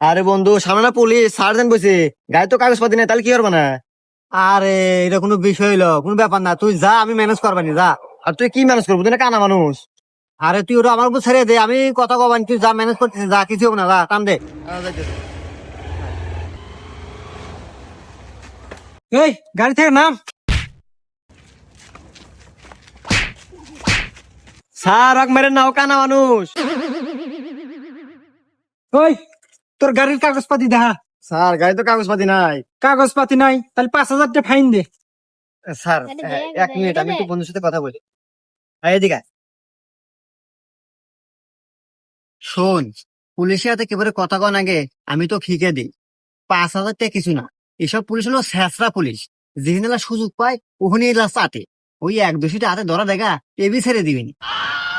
আরে বন্ধু, সামনে না পুলিশ সার্জেন্ট বসে, গায়ে তো কাগজপাতি নেই, তাহলে কি করবে না? আরে এটা কোনো বিষয় হইলো, কোনো ব্যাপার না, তুই যা, আমি ম্যানেজ করবানি, যা। আর তুই কি ম্যানেজ করবো? তুই না কানা মানুষ। আরে তুই ওটা আমার উপর ছেড়ে দে, আমি কথা কবানি, তুই যা ম্যানেজ করতেছিস, যা, কিছু হবে না, যা, টান দে। এই গাড়ি থেকে নাম। স্যার আগ মেরে নাও, কানা মানুষ। ওই তোর গাড়ির কাগজপাতি দেখা। স্যার গায়ে তো কাগজপাতি নাই। কাগজপাতি নাই, তাহলে 5,000 টাকা ফাইন দে। স্যার এটা দে, এক এটা দে, মিনিট, এটা আমি দে। একটু বন্ধুর সাথে কথা বলি। এদিকে আয়। শোন, পুলিশের হাতে কেবল কথা কন আগে আমি তো ঠিকে দিই। 5,000 টাকা কিছু না। এসব পুলিশ হলো স্যাঁচরা পুলিশ। যেখানে এলা সুযোগ পায় ওখানে এলা চাটে। ওই এক দোষীটা হাতে ধরা দেখা এবি ছেড়ে দিবেনি।